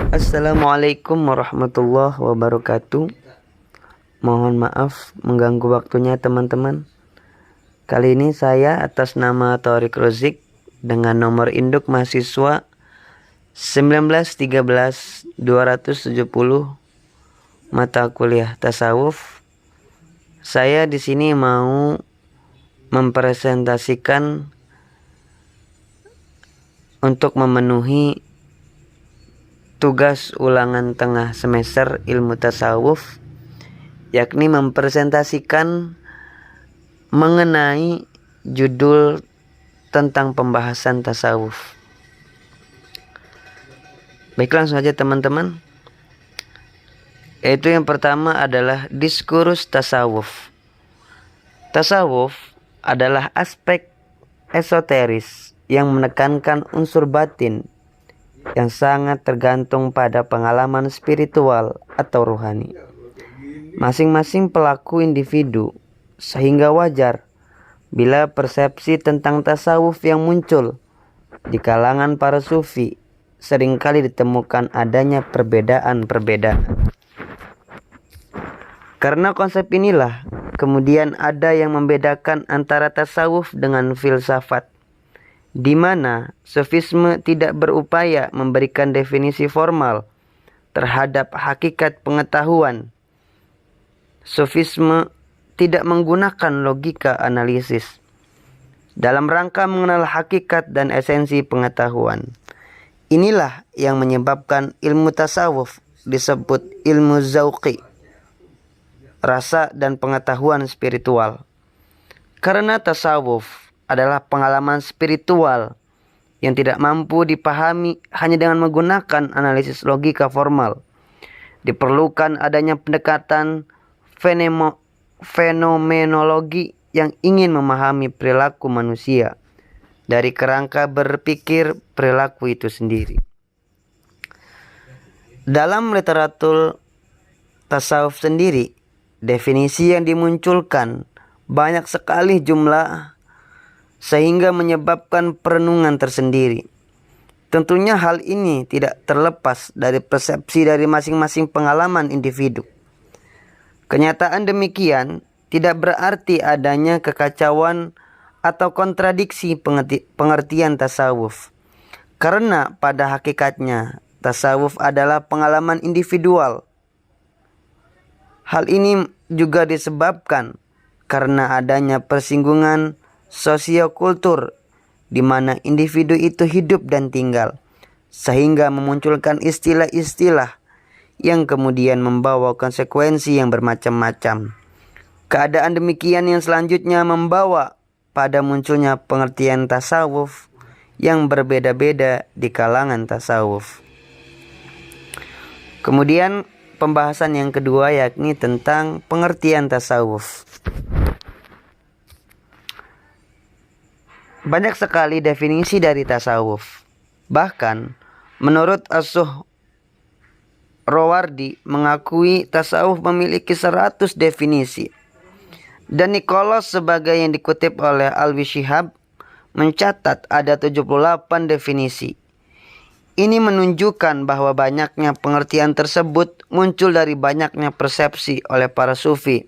Assalamualaikum warahmatullahi wabarakatuh. Mohon maaf mengganggu waktunya teman-teman. Kali ini saya atas nama Thoriq Rozik dengan nomor induk mahasiswa 1913 270 mata kuliah tasawuf. Saya di sini mau mempresentasikan untuk memenuhi tugas ulangan tengah semester ilmu tasawuf, yakni mempresentasikan mengenai judul tentang pembahasan tasawuf. Baik, langsung saja teman-teman. Yaitu yang pertama adalah diskursus tasawuf. Tasawuf adalah aspek esoteris yang menekankan unsur batin yang sangat tergantung pada pengalaman spiritual atau rohani masing-masing pelaku individu, sehingga wajar bila persepsi tentang tasawuf yang muncul di kalangan para sufi seringkali ditemukan adanya perbedaan-perbedaan. Karena konsep inilah kemudian ada yang membedakan antara tasawuf dengan filsafat, di mana sufisme tidak berupaya memberikan definisi formal terhadap hakikat pengetahuan. Sufisme tidak menggunakan logika analisis dalam rangka mengenal hakikat dan esensi pengetahuan. Inilah yang menyebabkan ilmu tasawuf disebut ilmu zauqi, rasa dan pengetahuan spiritual. Karena tasawuf adalah pengalaman spiritual yang tidak mampu dipahami hanya dengan menggunakan analisis logika formal. Diperlukan adanya pendekatan fenomenologi yang ingin memahami perilaku manusia dari kerangka berpikir perilaku itu sendiri. Dalam literatur tasawuf sendiri, definisi yang dimunculkan banyak sekali jumlah sehingga menyebabkan perenungan tersendiri. Tentunya hal ini tidak terlepas dari persepsi dari masing-masing pengalaman individu. Kenyataan demikian tidak berarti adanya kekacauan atau kontradiksi pengertian tasawuf. Karena pada hakikatnya tasawuf adalah pengalaman individual. Hal ini juga disebabkan karena adanya persinggungan sosiokultur di mana individu itu hidup dan tinggal, sehingga memunculkan istilah-istilah yang kemudian membawa konsekuensi yang bermacam-macam. Keadaan demikian yang selanjutnya membawa pada munculnya pengertian tasawuf yang berbeda-beda di kalangan tasawuf. Kemudian pembahasan yang kedua yakni tentang pengertian tasawuf. Banyak sekali definisi dari tasawuf. Bahkan menurut As-Suhrawardi mengakui tasawuf memiliki 100 definisi. Dan Nicholas sebagai yang dikutip oleh Alwi Shihab mencatat ada 78 definisi. Ini menunjukkan bahwa banyaknya pengertian tersebut muncul dari banyaknya persepsi oleh para sufi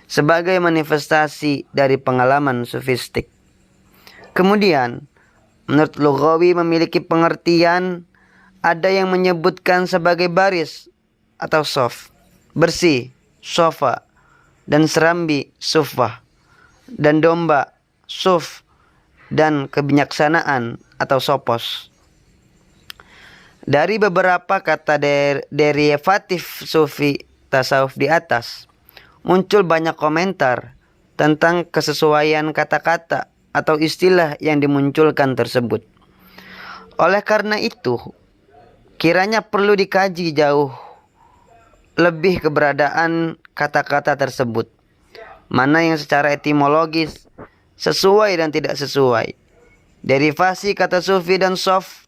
sebagai manifestasi dari pengalaman sufistik. Kemudian, menurut Lughawi memiliki pengertian, ada yang menyebutkan sebagai baris atau sof, bersih, sofa, dan serambi, sufah, dan domba, suf, dan kebijaksanaan atau sopos. Dari beberapa kata derivatif sufi tasawuf di atas, muncul banyak komentar tentang kesesuaian kata-kata atau istilah yang dimunculkan tersebut. Oleh karena itu, kiranya perlu dikaji jauh lebih keberadaan kata-kata tersebut, mana yang secara etimologis sesuai dan tidak sesuai. Derivasi kata sufi dan sof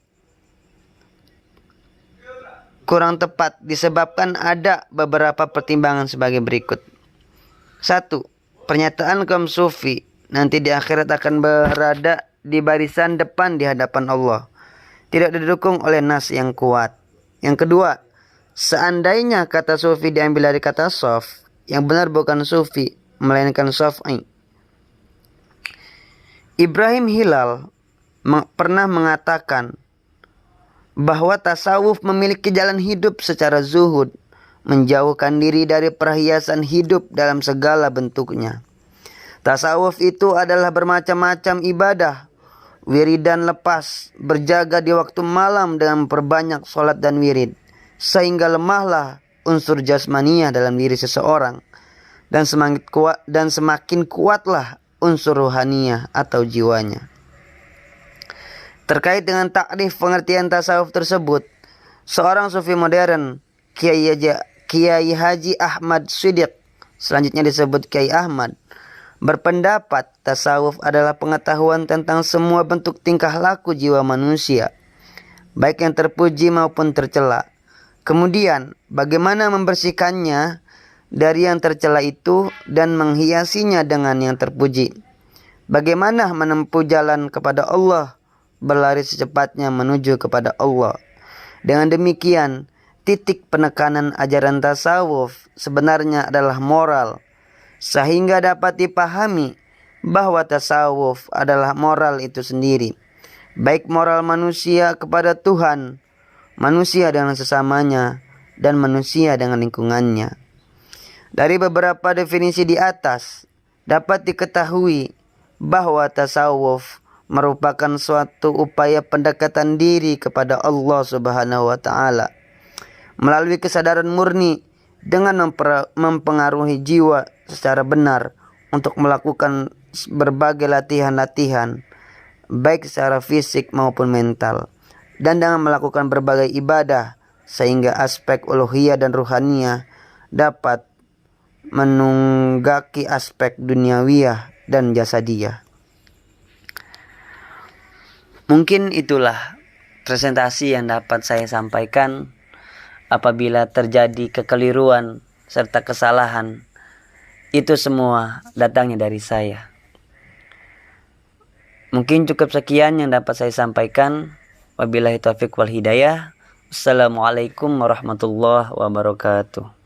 kurang tepat disebabkan ada beberapa pertimbangan sebagai berikut. 1. Pernyataan kaum sufi nanti di akhirat akan berada di barisan depan di hadapan Allah, tidak didukung oleh nas yang kuat. Yang kedua, seandainya kata sufi diambil dari kata sof, yang benar bukan sufi, melainkan sofi. Ibrahim Hilal pernah mengatakan bahwa tasawuf memiliki jalan hidup secara zuhud, menjauhkan diri dari perhiasan hidup dalam segala bentuknya. Tasawuf itu adalah bermacam-macam ibadah, wiridan lepas, berjaga di waktu malam dengan memperbanyak sholat dan wirid, sehingga lemahlah unsur jasmania dalam diri seseorang, dan semakin kuatlah unsur ruhaniyah atau jiwanya. Terkait dengan takrif pengertian tasawuf tersebut, seorang sufi modern, Kiai Haji Ahmad Siddiq, selanjutnya disebut Kiai Ahmad, berpendapat tasawuf adalah pengetahuan tentang semua bentuk tingkah laku jiwa manusia, baik yang terpuji maupun tercela. Kemudian, bagaimana membersihkannya dari yang tercela itu dan menghiasinya dengan yang terpuji. Bagaimana menempuh jalan kepada Allah, berlari secepatnya menuju kepada Allah. Dengan demikian, titik penekanan ajaran tasawuf sebenarnya adalah moral, sehingga dapat dipahami bahwa tasawuf adalah moral itu sendiri, baik moral manusia kepada Tuhan, manusia dengan sesamanya, dan manusia dengan lingkungannya. Dari beberapa definisi di atas, dapat diketahui bahwa tasawuf merupakan suatu upaya pendekatan diri kepada Allah Subhanahu wa Ta'ala melalui kesadaran murni dengan mempengaruhi jiwa secara benar untuk melakukan berbagai latihan-latihan, baik secara fisik maupun mental, dan dengan melakukan berbagai ibadah sehingga aspek uluhiyah dan ruhaniyah dapat menunggaki aspek duniawiyah dan jasadiyah. Mungkin itulah presentasi yang dapat saya sampaikan. Apabila terjadi kekeliruan serta kesalahan, itu semua datangnya dari saya. Mungkin cukup sekian yang dapat saya sampaikan. Wabillahi taufiq wal hidayah. Assalamualaikum warahmatullahi wabarakatuh.